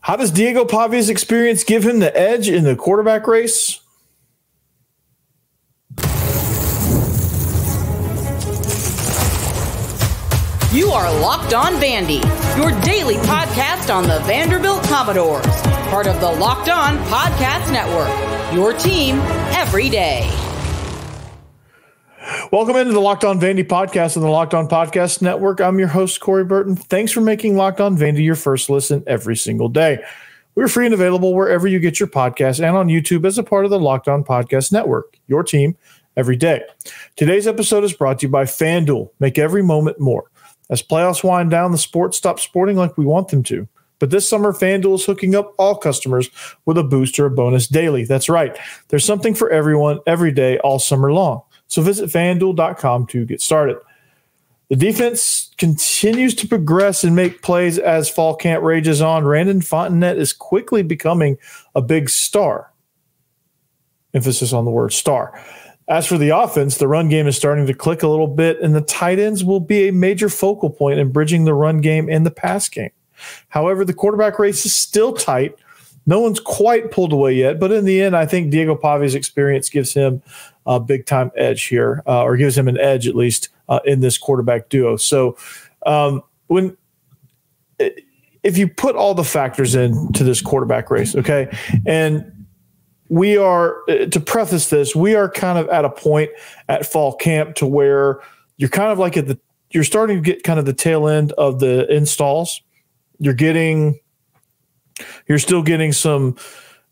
How does Diego Pavia's experience give him the edge in the quarterback race? You are Locked On Vandy, your daily podcast on the Vanderbilt Commodores, part of the Locked On Podcast Network, your team every day. Welcome into the Locked On Vandy podcast on the Locked On Podcast Network. I'm your host, Corey Burton. Thanks for making Locked On Vandy your first listen every single day. We're free and available wherever you get your podcasts and on YouTube as a part of the Locked On Podcast Network, your team every day. Today's episode is brought to you by FanDuel. Make every moment more. As playoffs wind down, the sports stop sporting like we want them to. But this summer, FanDuel is hooking up all customers with a boost or a bonus daily. That's right. There's something for everyone every day all summer long. So visit FanDuel.com to get started. The defense continues to progress and make plays as fall camp rages on. Randon Fontenette is quickly becoming a big star. Emphasis on the word star. As for the offense, the run game is starting to click a little bit, and the tight ends will be a major focal point in bridging the run game and the pass game. However, the quarterback race is still tight. No one's quite pulled away yet, but in the end, I think Diego Pavia's experience gives him a big-time edge here, or gives him an edge at least in this quarterback duo. So if you put all the factors into this quarterback race, okay, and we are, to preface this, we are kind of at a point at fall camp to where you're kind of like you're starting to get kind of the tail end of the installs. You're still getting some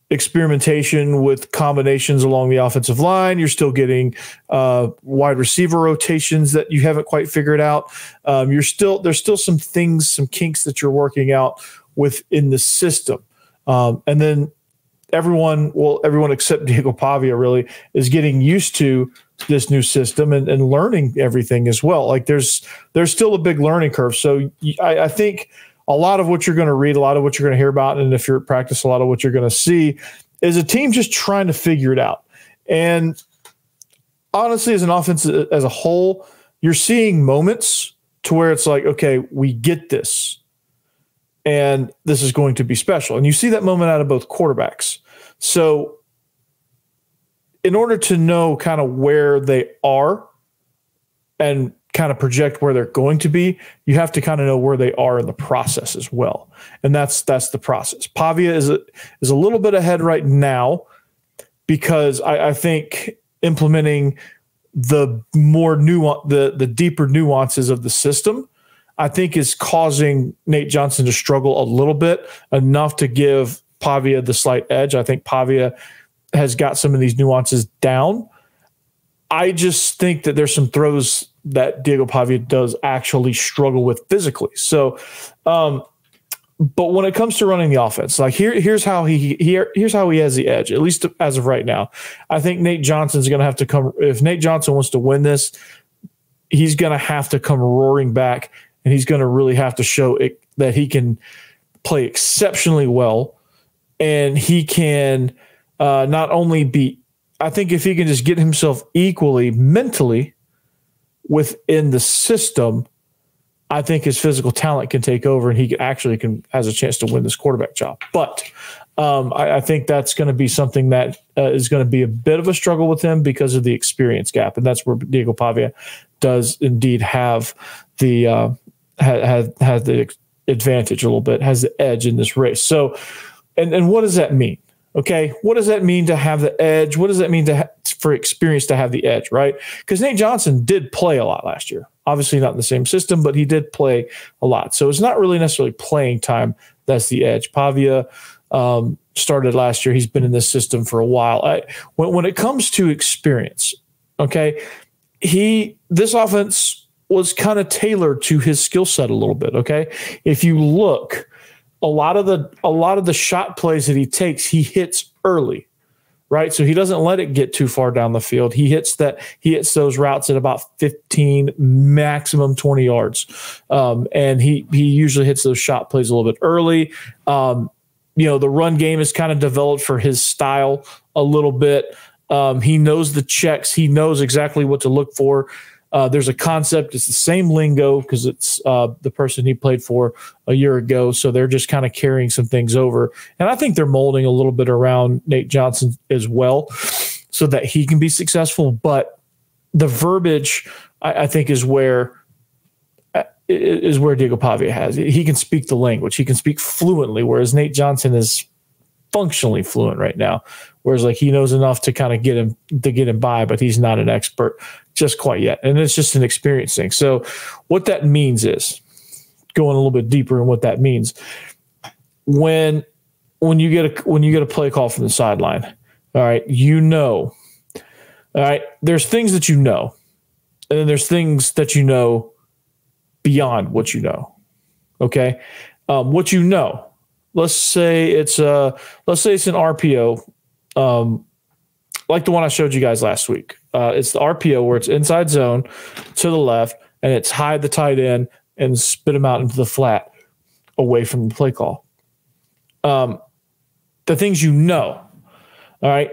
experimentation with combinations along the offensive line. You're still getting wide receiver rotations that you haven't quite figured out. There's still some things, some kinks that you're working out within the system. And then everyone except Diego Pavia really is getting used to this new system and learning everything as well. Like there's still a big learning curve. So I think a lot of what you're going to read, a lot of what you're going to hear about, and if you're at practice, a lot of what you're going to see is a team just trying to figure it out. And honestly, as an offense as a whole, you're seeing moments to where it's like, okay, we get this. And this is going to be special. And you see that moment out of both quarterbacks. So in order to know kind of where they are and kind of project where they're going to be, you have to kind of know where they are in the process as well. And that's the process. Pavia is a little bit ahead right now because I think implementing the more the deeper nuances of the system, I think is causing Nate Johnson to struggle a little bit, enough to give Pavia the slight edge. I think Pavia has got some of these nuances down. I just think that there's some throws that Diego Pavia does actually struggle with physically. So, but when it comes to running the offense, like here's how he has the edge, at least as of right now. I think Nate Johnson's going to have to come. If Nate Johnson wants to win this, he's going to have to come roaring back. And he's going to really have to show that he can play exceptionally well. And he can not only be, I think if he can just get himself equally mentally within the system, I think his physical talent can take over and he has a chance to win this quarterback job. But I think that's going to be something that is going to be a bit of a struggle with him because of the experience gap. And that's where Diego Pavia does indeed have the has the advantage a little bit, has the edge in this race. So, and what does that mean? Okay, what does that mean to have the edge? What does that mean for experience to have the edge, right? Because Nate Johnson did play a lot last year. Obviously not in the same system, but he did play a lot. So it's not really necessarily playing time that's the edge. Pavia started last year. He's been in this system for a while. When it comes to experience, okay, this offense was kind of tailored to his skill set a little bit. Okay. If you look, a lot of the shot plays that he takes, he hits early, right? So he doesn't let it get too far down the field. He hits those routes at about 15, maximum 20 yards. And he usually hits those shot plays a little bit early. The run game is kind of developed for his style a little bit. He knows the checks. He knows exactly what to look for. There's a concept. It's the same lingo because it's the person he played for a year ago. So they're just kind of carrying some things over. And I think they're molding a little bit around Nate Johnson as well so that he can be successful. But the verbiage, I think, is where Diego Pavia has. He can speak the language. He can speak fluently, whereas Nate Johnson is functionally fluent right now. Whereas like he knows enough to kind of get him by, but he's not an expert just quite yet. And it's just an experience thing. So what that means is going a little bit deeper in what that means. When you get a play call from the sideline, all right, all right, there's things that and then there's things that beyond what you know. Okay. What you know, let's say it's an RPO, like the one I showed you guys last week. It's the RPO where it's inside zone to the left and it's hide the tight end and spit him out into the flat away from the play call. The things all right,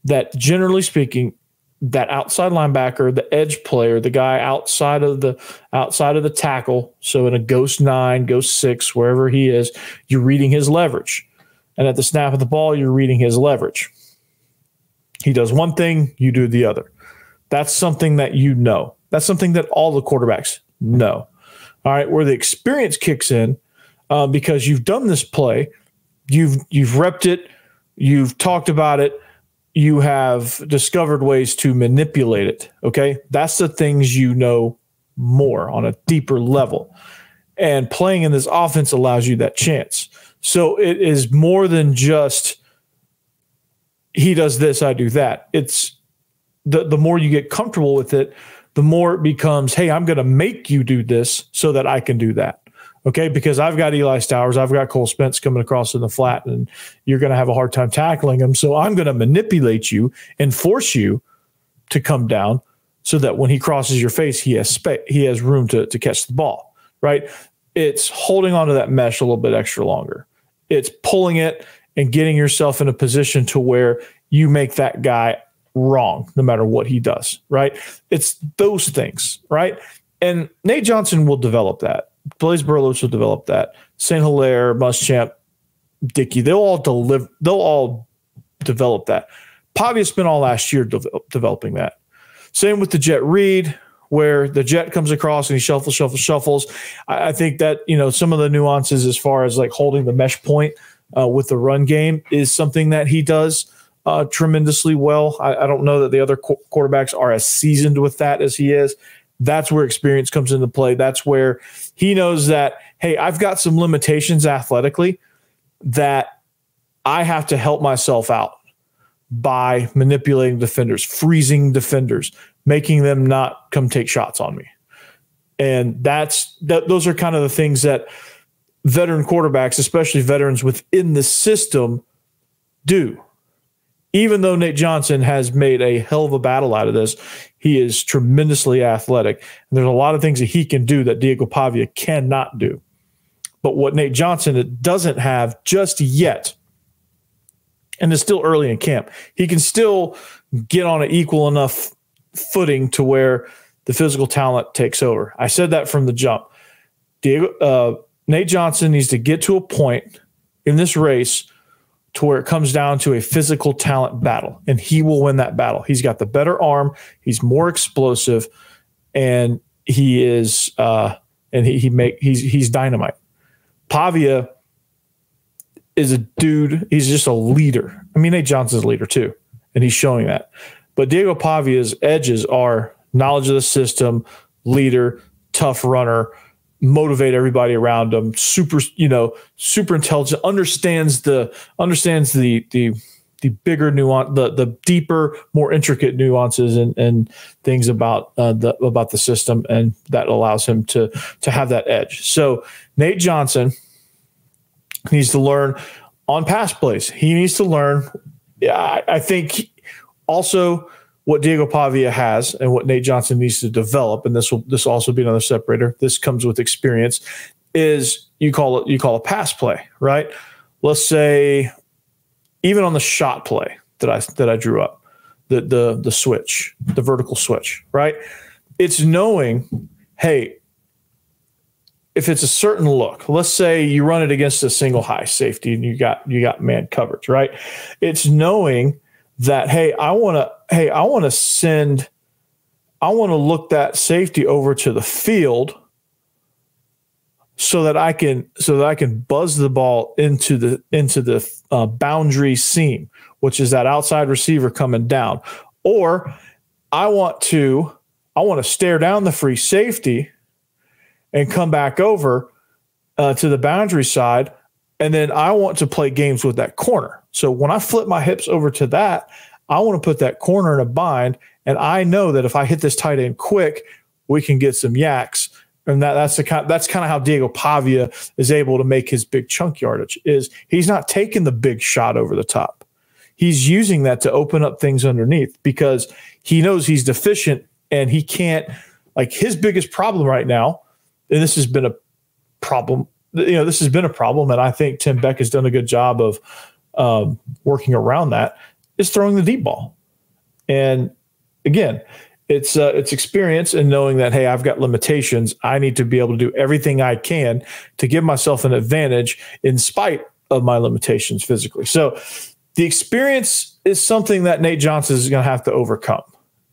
that generally speaking, that outside linebacker, the edge player, the guy outside of the tackle, so in a ghost 9, ghost 6, wherever he is, you're reading his leverage. And at the snap of the ball, you're reading his leverage. He does one thing, you do the other. That's something that you know. That's something that all the quarterbacks know. All right, where the experience kicks in, because you've done this play, you've repped it, you've talked about it, you have discovered ways to manipulate it, okay? That's the things you know more on a deeper level. And playing in this offense allows you that chance. So it is more than just he does this, I do that. It's the more you get comfortable with it, the more it becomes, hey, I'm going to make you do this so that I can do that. Okay, because I've got Eli Stowers, I've got Cole Spence coming across in the flat, and you're going to have a hard time tackling him. So I'm going to manipulate you and force you to come down so that when he crosses your face, he has room to catch the ball, right? It's holding onto that mesh a little bit extra longer. It's pulling it and getting yourself in a position to where you make that guy wrong no matter what he does, right? It's those things, right? And Nate Johnson will develop that. Blaise Berlos will develop that. St. Hilaire, Muschamp, Dickey, they'll all develop that. Pavia spent all last year developing that. Same with the jet read, where the jet comes across and he shuffles. I think that, some of the nuances as far as like holding the mesh point with the run game is something that he does tremendously well. I don't know that the other quarterbacks are as seasoned with that as he is. That's where experience comes into play. That's where he knows that, hey, I've got some limitations athletically that I have to help myself out by manipulating defenders, freezing defenders, making them not come take shots on me. And those are kind of the things that veteran quarterbacks, especially veterans within the system, do. Even though Nate Johnson has made a hell of a battle out of this, he is tremendously athletic. And there's a lot of things that he can do that Diego Pavia cannot do. But what Nate Johnson doesn't have just yet, and it's still early in camp, he can still get on an equal enough footing to where the physical talent takes over. I said that from the jump. Nate Johnson needs to get to a point in this race to where it comes down to a physical talent battle, and he will win that battle. He's got the better arm. He's more explosive, and he is he's dynamite. Pavia is a dude. He's just a leader. I mean, Nate Johnson's a leader too, and he's showing that. But Diego Pavia's edges are knowledge of the system, leader, tough runner, motivate everybody around him, super intelligent, understands the bigger nuance, the deeper, more intricate nuances and things about the system, and that allows him to have that edge. So Nate Johnson needs to learn on pass plays. He needs to learn. I think also what Diego Pavia has and what Nate Johnson needs to develop, and this will also be another separator. This comes with experience. Is you call a pass play, right? Let's say even on the shot play that I drew up, the switch, the vertical switch, right? It's knowing, hey, if it's a certain look, let's say you run it against a single high safety and you got man coverage, right? It's knowing that, hey, I want to look that safety over to the field so that I can buzz the ball into the boundary seam, which is that outside receiver coming down. Or I want to stare down the free safety and come back over to the boundary side, and then I want to play games with that corner. So when I flip my hips over to that, I want to put that corner in a bind, and I know that if I hit this tight end quick, we can get some yaks. And that's kind of how Diego Pavia is able to make his big chunk yardage. Is he's not taking the big shot over the top. He's using that to open up things underneath because he knows he's deficient and he can't. Like his biggest problem right now, and this has been a problem. And I think Tim Beck has done a good job of working around that, is throwing the deep ball. And again, it's experience and knowing that, hey, I've got limitations. I need to be able to do everything I can to give myself an advantage in spite of my limitations physically. So the experience is something that Nate Johnson is going to have to overcome,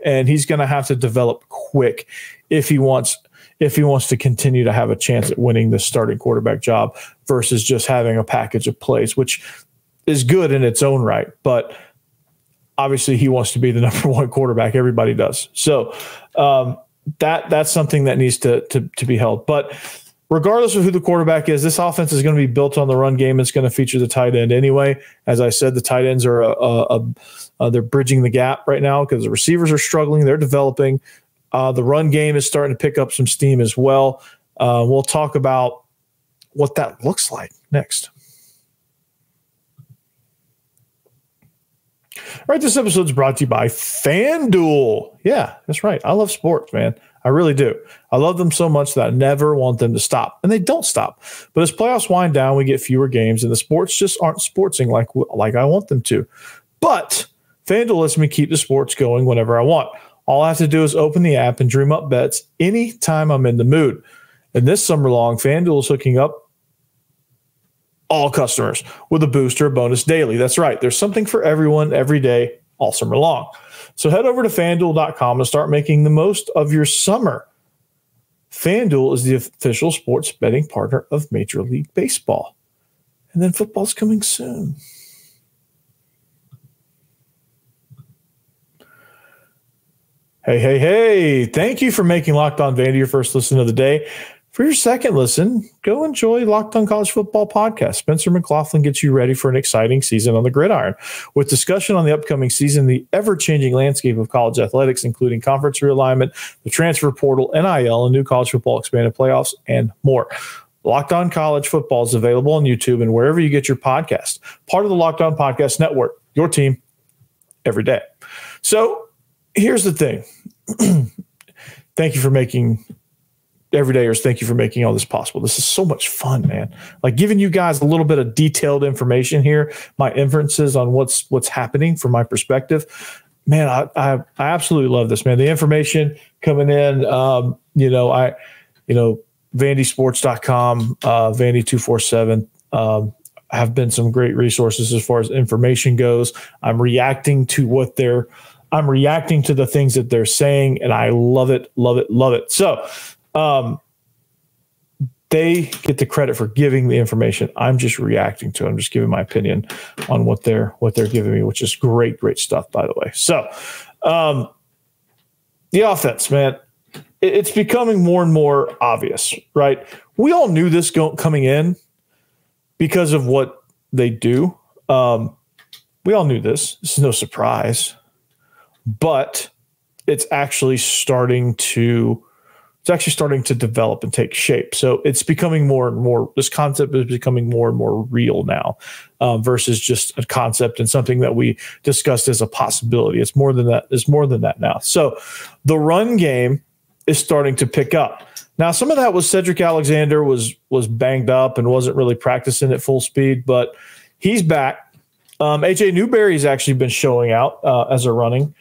and he's going to have to develop quick if he wants to continue to have a chance at winning the starting quarterback job versus just having a package of plays, which is good in its own right. But obviously he wants to be the number one quarterback. Everybody does. So that's something that needs to be held. But regardless of who the quarterback is, this offense is going to be built on the run game. It's going to feature the tight end anyway. As I said, the tight ends are they're bridging the gap right now because the receivers are struggling. They're developing. The run game is starting to pick up some steam as well. We'll talk about what that looks like next. All right, this episode is brought to you by FanDuel. Yeah, that's right. I love sports, man. I really do. I love them so much that I never want them to stop, and they don't stop. But as playoffs wind down, we get fewer games, and the sports just aren't sportsing like I want them to. But FanDuel lets me keep the sports going whenever I want. All I have to do is open the app and dream up bets anytime I'm in the mood. And this summer long, FanDuel is hooking up all customers with a booster bonus daily. That's right. There's something for everyone every day, all summer long. So head over to FanDuel.com and start making the most of your summer. FanDuel is the official sports betting partner of Major League Baseball. And then football's coming soon. Hey. Thank you for making Locked On Vandy your first listen of the day. For your second listen, go enjoy Locked On College Football Podcast. Spencer McLaughlin gets you ready for an exciting season on the gridiron with discussion on the upcoming season, the ever-changing landscape of college athletics, including conference realignment, the transfer portal, NIL, and new college football expanded playoffs, and more. Locked On College Football is available on YouTube and wherever you get your podcast. Part of the Locked On Podcast Network, your team every day. So here's the thing. Thank you for making everydayers. Thank you for making all this possible. This is so much fun, man. Like giving you guys a little bit of detailed information here, my inferences on what's happening from my perspective. Man, I absolutely love this, man. The information coming in, VandySports.com, Vandy247 have been some great resources as far as information goes. I'm reacting to the things that they're saying, and I love it. So they get the credit for giving the information. I'm just reacting to it. I'm just giving my opinion on what they're giving me, which is great stuff, by the way. So the offense, man, it's becoming more and more obvious, right? We all knew this coming in because of what they do. We all knew this. This is no surprise. But it's actually starting to develop and take shape. So it's becoming more and more, this concept is becoming more and more real now versus just a concept and something that we discussed as a possibility. It's more than that. It's more than that now. So the run game is starting to pick up. Now, some of that was Cedric Alexander was banged up and wasn't really practicing at full speed, but he's back. AJ Newberry's actually been showing out as a running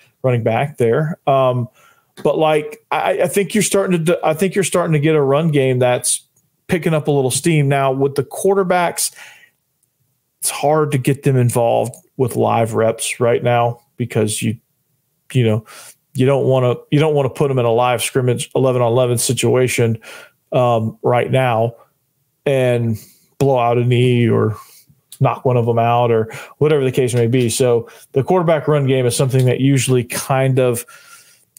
back there. But like I think you're starting to get a run game that's picking up a little steam now with the quarterbacks. It's hard to get them involved with live reps right now because you don't want to put them in a live scrimmage 11-on-11 situation right now and blow out a knee or knock one of them out or whatever the case may be. So the quarterback run game is something that usually kind of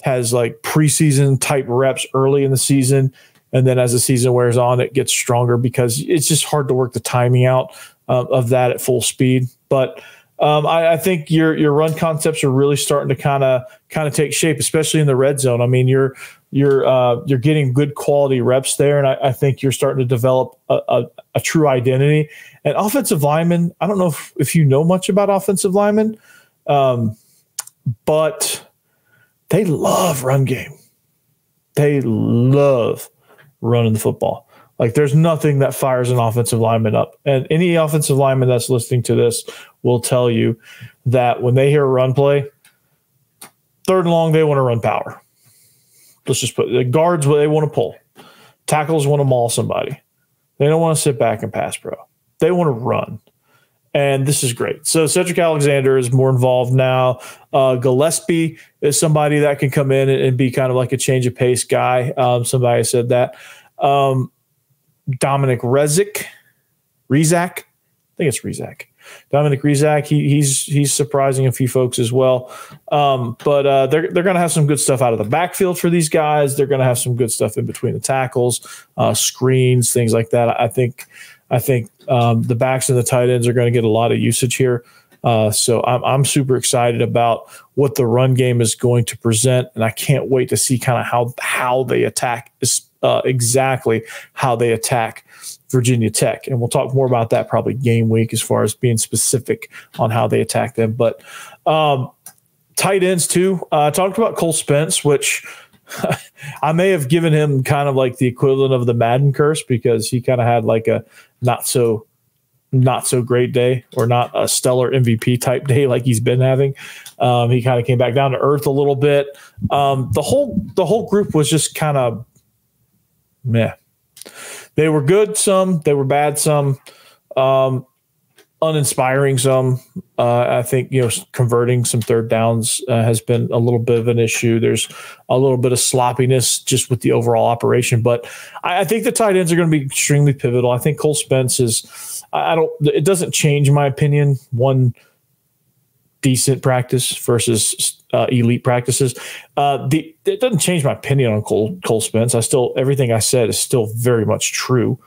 has like preseason type reps early in the season. And then as the season wears on, it gets stronger because it's just hard to work the timing out of that at full speed. But I think your run concepts are really starting to kind of take shape, especially in the red zone. I mean, you're getting good quality reps there, and I think you're starting to develop a true identity. And offensive linemen, I don't know if you know much about offensive linemen, but they love run game. They love running the football. Like there's nothing that fires an offensive lineman up. And any offensive lineman that's listening to this will tell you that when they hear a run play, 3rd and long, they want to run power. Let's just put the guards where they want to pull. Tackles want to maul somebody. They don't want to sit back and pass pro. They want to run. And this is great. So Cedric Alexander is more involved now. Gillespie is somebody that can come in and be kind of like a change of pace guy. Somebody said that. Dominic Rezak. I think it's Rezak. Dominic Rezak. He's surprising a few folks as well. But they're going to have some good stuff out of the backfield for these guys. They're going to have some good stuff in between the tackles, screens, things like that. I think the backs and the tight ends are going to get a lot of usage here. So I'm super excited about what the run game is going to present, and I can't wait to see kind of how they attack, exactly how they attack Virginia Tech. And we'll talk more about that probably game week as far as being specific on how they attack them. But tight ends too. I talked about Cole Spence, which I may have given him kind of like the equivalent of the Madden curse because he kind of had like a not so great day or not a stellar MVP type day like he's been having. He kind of came back down to earth a little bit. The whole group was just kind of meh. They were good some, they were bad some, uninspiring some. I think converting some 3rd downs has been a little bit of an issue. There's a little bit of sloppiness just with the overall operation, but I think the tight ends are going to be extremely pivotal. I think Cole Spence is. It doesn't change my opinion. One decent practice versus elite practices. It doesn't change my opinion on Cole Spence. Everything I said is still very much true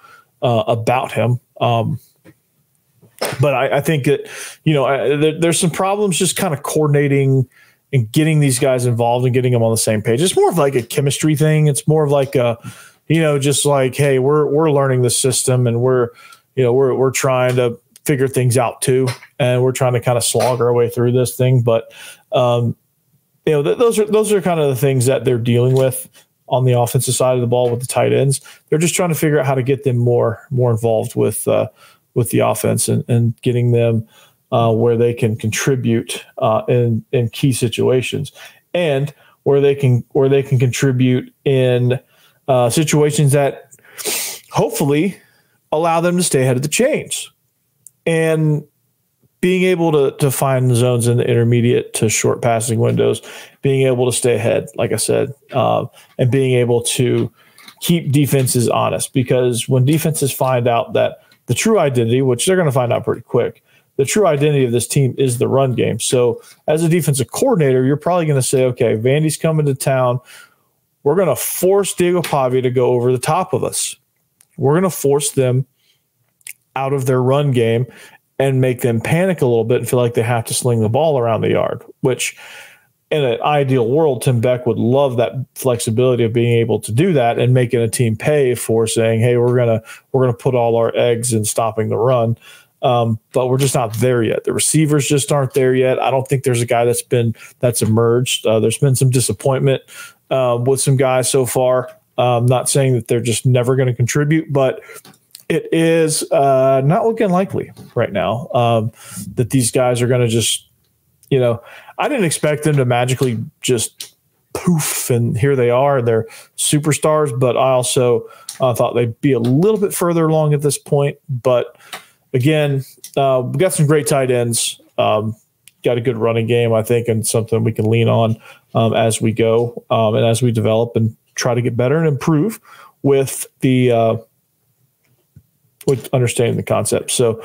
about him. But I think that, there's some problems just kind of coordinating and getting these guys involved and getting them on the same page. It's more of like a chemistry thing. It's more of like just like, hey, we're learning the system and we're trying to figure things out too. And we're trying to kind of slog our way through this thing. But, those are kind of the things that they're dealing with on the offensive side of the ball with the tight ends. They're just trying to figure out how to get them more involved with the offense and getting them where they can contribute in key situations and where they can contribute in situations that hopefully allow them to stay ahead of the chains. And being able to find the zones in the intermediate to short passing windows, being able to stay ahead, like I said, and being able to keep defenses honest. Because when defenses find out that the true identity, which they're going to find out pretty quick, the true identity of this team is the run game. So as a defensive coordinator, you're probably going to say, okay, Vandy's coming to town. We're going to force Diego Pavia to go over the top of us. We're going to force them out of their run game and make them panic a little bit and feel like they have to sling the ball around the yard, which in an ideal world, Tim Beck would love that flexibility of being able to do that and making a team pay for saying, hey, we're gonna put all our eggs in stopping the run. But we're just not there yet. The receivers just aren't there yet. I don't think there's a guy that's emerged. There's been some disappointment with some guys so far. I'm not saying that they're just never going to contribute, but It is not looking likely right now that these guys are going to just, I didn't expect them to magically just poof and here they are. They're superstars, but I also thought they'd be a little bit further along at this point. But again, we got some great tight ends. Got a good running game, I think, and something we can lean on as we go and as we develop and try to get better and improve with with understanding the concept. So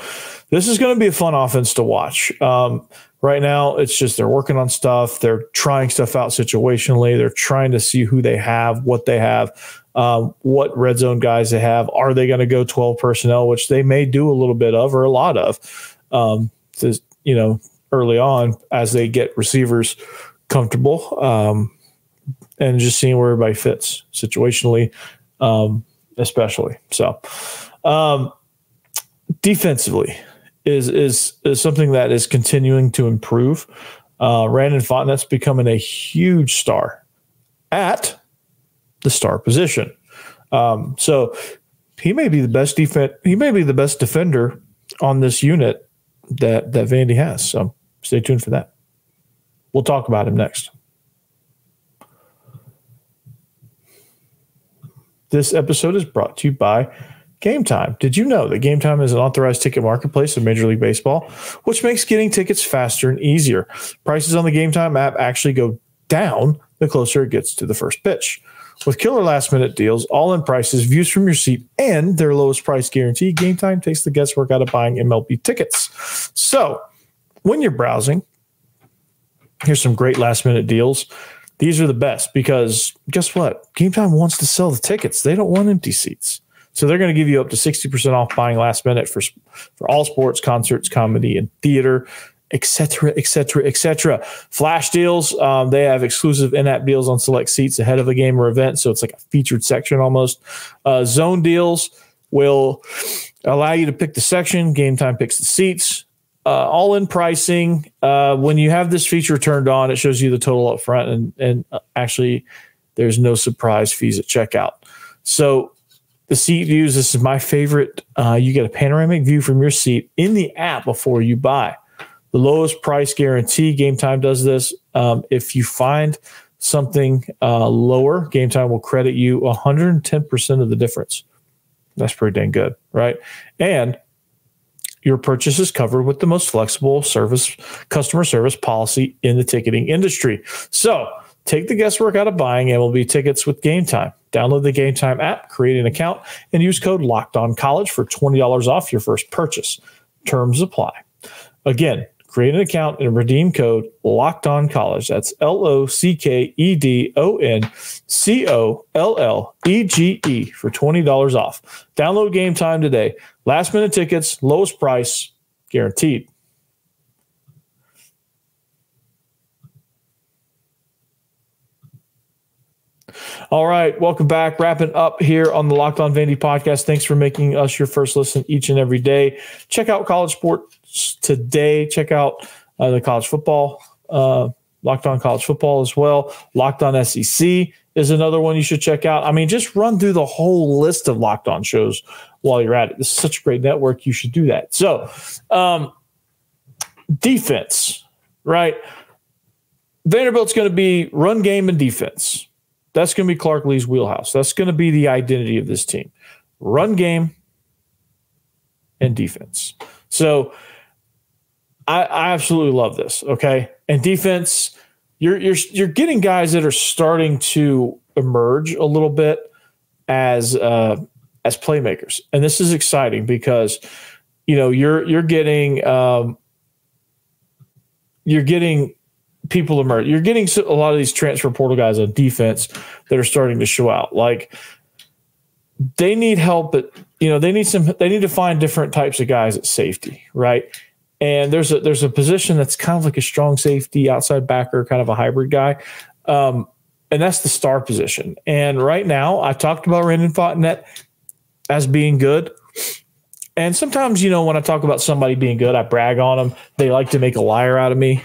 this is going to be a fun offense to watch. Right now, it's just they're working on stuff. They're trying stuff out situationally. They're trying to see who they have, what they have, what red zone guys they have. Are they going to go 12 personnel, which they may do a little bit of or a lot of, early on as they get receivers comfortable and just seeing where everybody fits situationally, especially. So defensively is something that is continuing to improve. Randon Fontenette's becoming a huge star at the star position. So he may be the best he may be the best defender on this unit that Vandy has. So stay tuned for that. We'll talk about him next. This episode is brought to you by Gametime. Did you know that Gametime is an authorized ticket marketplace of Major League Baseball, which makes getting tickets faster and easier? Prices on the Gametime app actually go down the closer it gets to the first pitch. With killer last-minute deals, all-in prices, views from your seat, and their lowest price guarantee, Gametime takes the guesswork out of buying MLB tickets. So when you're browsing, here's some great last-minute deals. These are the best because guess what? Gametime wants to sell the tickets. They don't want empty seats. So they're going to give you up to 60% off buying last minute for all sports, concerts, comedy, and theater, et cetera, et cetera, et cetera. Flash deals. They have exclusive in-app deals on select seats ahead of a game or event. So it's like a featured section almost. Zone deals will allow you to pick the section. Gametime picks the seats. All-in pricing. When you have this feature turned on, it shows you the total up front, and actually there's no surprise fees at checkout. So the seat views, this is my favorite. You get a panoramic view from your seat in the app before you buy. The lowest price guarantee, Gametime does this. If you find something lower, Gametime will credit you 110% of the difference. That's pretty dang good, right? And your purchase is covered with the most flexible customer service policy in the ticketing industry. So take the guesswork out of buying MLB tickets with Gametime. Download the Gametime app, create an account, and use code LOCKEDONCollege for $20 off your first purchase. Terms apply. Again, create an account and redeem code LOCKEDONCollege. That's LOCKEDONCOLLEGE for $20 off. Download Gametime today. Last minute tickets, lowest price, guaranteed. All right, welcome back. Wrapping up here on the Locked On Vandy podcast. Thanks for making us your first listen each and every day. Check out college sports today. Check out the college football, Locked On College Football as well. Locked On SEC is another one you should check out. I mean, just run through the whole list of Locked On shows while you're at it. This is such a great network. You should do that. So, defense, right? Vanderbilt's going to be run game and defense. That's going to be Clark Lee's wheelhouse. That's going to be the identity of this team. Run game and defense. So I absolutely love this, okay? And defense, you're getting guys that are starting to emerge a little bit as playmakers. And this is exciting because you're getting people emerge. You're getting a lot of these transfer portal guys on defense that are starting to show out. Like they need help, but they need to find different types of guys at safety, right? And there's a position that's kind of like a strong safety, outside backer, kind of a hybrid guy, and that's the star position. And right now, I talked about Randon Fontenette as being good. And sometimes, when I talk about somebody being good, I brag on them. They like to make a liar out of me.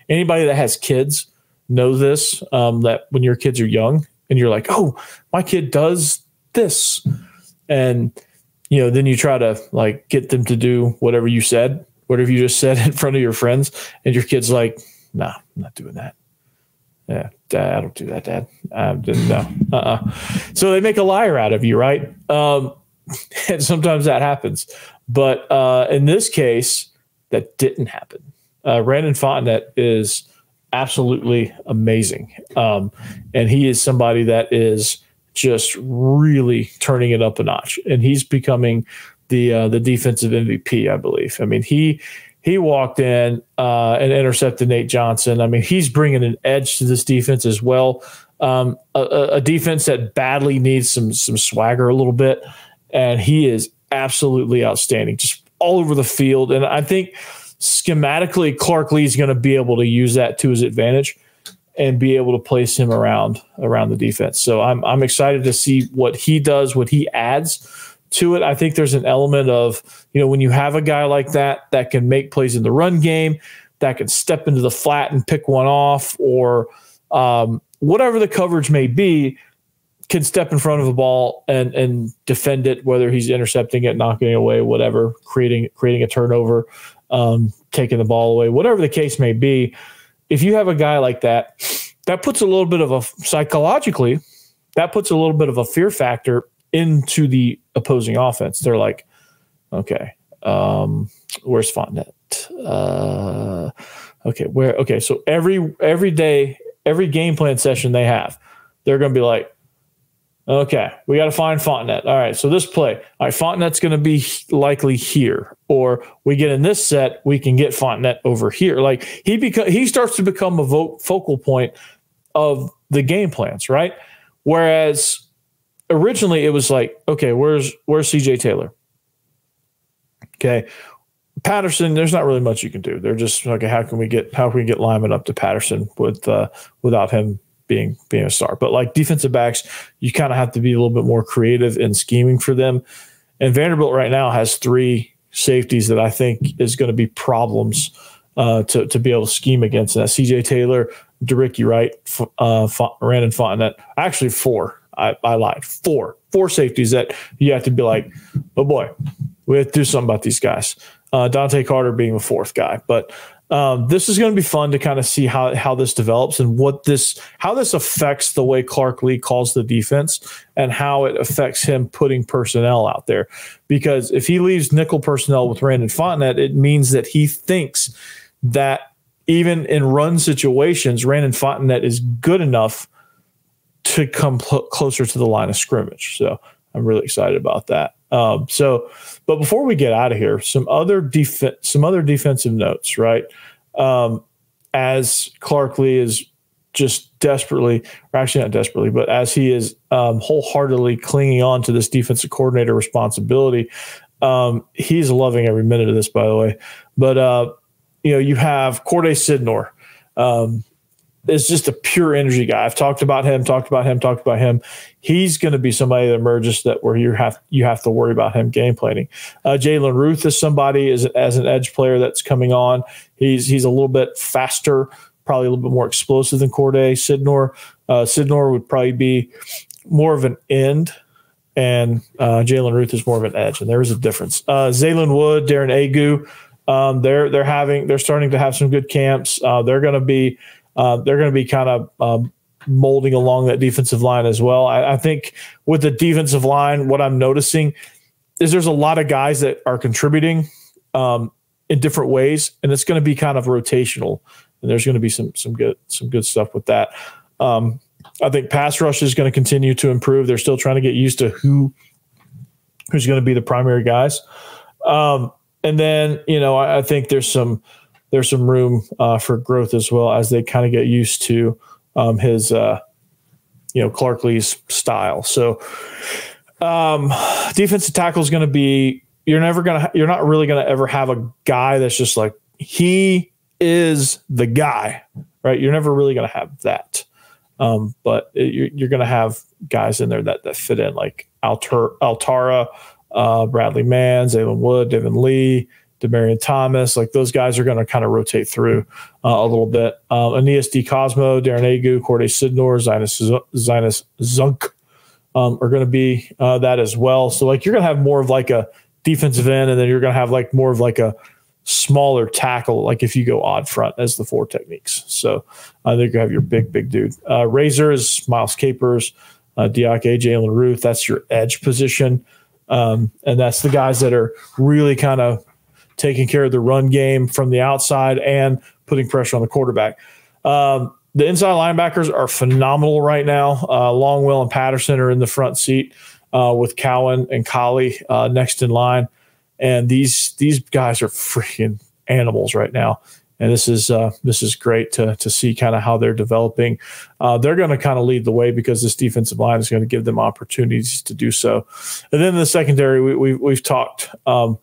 Anybody that has kids knows this, that when your kids are young and you're like, oh, my kid does this. And then you try to like get them to do whatever you just said in front of your friends, and your kid's like, "Nah, I'm not doing that." Yeah, Dad, I don't do that, Dad. No. So they make a liar out of you, right? And sometimes that happens. But in this case, that didn't happen. Randon Fontenette is absolutely amazing. And he is somebody that is just really turning it up a notch. And he's becoming the defensive MVP, I believe. I mean, he walked in and intercepted Nate Johnson. I mean, he's bringing an edge to this defense as well. A defense that badly needs some swagger a little bit. And he is absolutely outstanding, just all over the field. And I think schematically, Clark Lee is going to be able to use that to his advantage and be able to place him around the defense. So I'm excited to see what he does, what he adds to it. I think there's an element of, when you have a guy like that can make plays in the run game, that can step into the flat and pick one off, or whatever the coverage may be, can step in front of a ball and defend it, whether he's intercepting it, knocking it away, whatever, creating a turnover, taking the ball away, whatever the case may be. If you have a guy like that, that puts a little bit of a fear factor into the opposing offense. They're like, okay, where's Fontenette? Okay, so every day, every game plan session they have, they're going to be like, okay, we got to find Fontenette. All right, so this play, all right, Fontenette's going to be likely here, or we get in this set, we can get Fontenette over here. Like he starts to become a focal point of the game plans, right? Whereas originally it was like, okay, where's CJ Taylor? Okay, Patterson, there's not really much you can do. They're just okay. How can we get Lyman up to Patterson without him being a star? But like defensive backs, you kind of have to be a little bit more creative in scheming for them. And Vanderbilt right now has 3 safeties that I think is going to be problems to be able to scheme against. And that's CJ Taylor, DeRicky Wright, Randon Fontenette. Actually 4. I lied. 4 safeties that you have to be like, oh boy, we have to do something about these guys. Dante Carter being the 4th guy. But this is going to be fun to kind of see how this develops and how this affects the way Clark Lee calls the defense and how it affects him putting personnel out there. Because if he leaves nickel personnel with Randon Fontenette, it means that he thinks that even in run situations, Randon Fontenette is good enough to come closer to the line of scrimmage. So I'm really excited about that. But before we get out of here, some other defensive notes, right? As Clark Lee is just desperately, or actually not desperately, but as he is wholeheartedly clinging on to this defensive coordinator responsibility, he's loving every minute of this, by the way. But you have Corday Sidnor. Is just a pure energy guy. I've talked about him. He's going to be somebody that emerges where you have to worry about him game planning. Jalen Ruth is somebody as an edge player that's coming on. He's a little bit faster, probably a little bit more explosive than Corday Sidnor. Sidnor would probably be more of an end, and Jalen Ruth is more of an edge, and there is a difference. Zaylen Wood, Darren Agu, they're starting to have some good camps. They're going to be kind of molding along that defensive line as well. I think with the defensive line, what I'm noticing is there's a lot of guys that are contributing in different ways, and it's going to be kind of rotational. And there's going to be some good stuff with that. I think pass rush is going to continue to improve. They're still trying to get used to who's going to be the primary guys. And then I think there's some room for growth as well as they kind of get used to his Clark Lee's style. So defensive tackle is going to be you're not really going to ever have a guy that's just like he is the guy, right? You're never really going to have that. But you're going to have guys in there that fit in, like Altara, Bradley Mann, Zaylen Wood, Devin Lee, Demarion Thomas. Like those guys are going to kind of rotate through a little bit. Aeneas D. Cosmo, Darren Agu, Corday Sidnor, Zinus Zunk, are going to be that as well. So like you're going to have more of like a defensive end, and then you're going to have like more of like a smaller tackle, like if you go odd front as the 4 techniques. So I think you have your big dude. Razor is Miles Capers, Diake, Jalen Ruth. That's your edge position. And that's the guys that are really kind of taking care of the run game from the outside and putting pressure on the quarterback. The inside linebackers are phenomenal right now. Longwell and Patterson are in the front seat with Cowan and Colley next in line. And these guys are freaking animals right now. And this is great to see kind of how they're developing. They're going to kind of lead the way because this defensive line is going to give them opportunities to do so. And then the secondary, we've talked a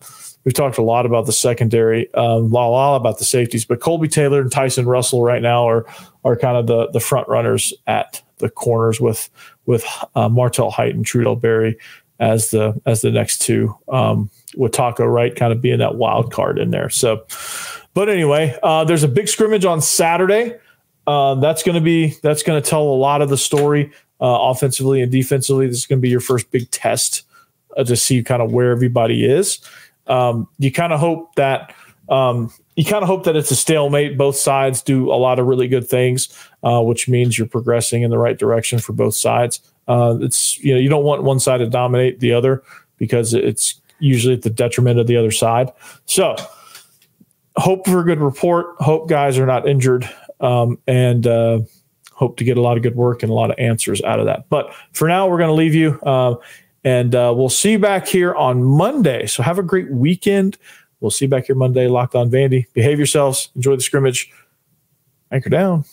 lot about the secondary, a lot about the safeties, but Colby Taylor and Tyson Russell right now are kind of the front runners at the corners with Martell Height and Trudell Berry as the next two, with Taco Wright kind of being that wild card in there. So, but anyway, there's a big scrimmage on Saturday. That's going to tell a lot of the story offensively and defensively. This is going to be your first big test to see kind of where everybody is. You kind of hope that it's a stalemate. Both sides do a lot of really good things, which means you're progressing in the right direction for both sides. You don't want one side to dominate the other because it's usually at the detriment of the other side. So hope for a good report. Hope guys are not injured, and hope to get a lot of good work and a lot of answers out of that. But for now, we're going to leave you, and we'll see you back here on Monday. So have a great weekend. We'll see you back here Monday. Locked On Vandy. Behave yourselves. Enjoy the scrimmage. Anchor down.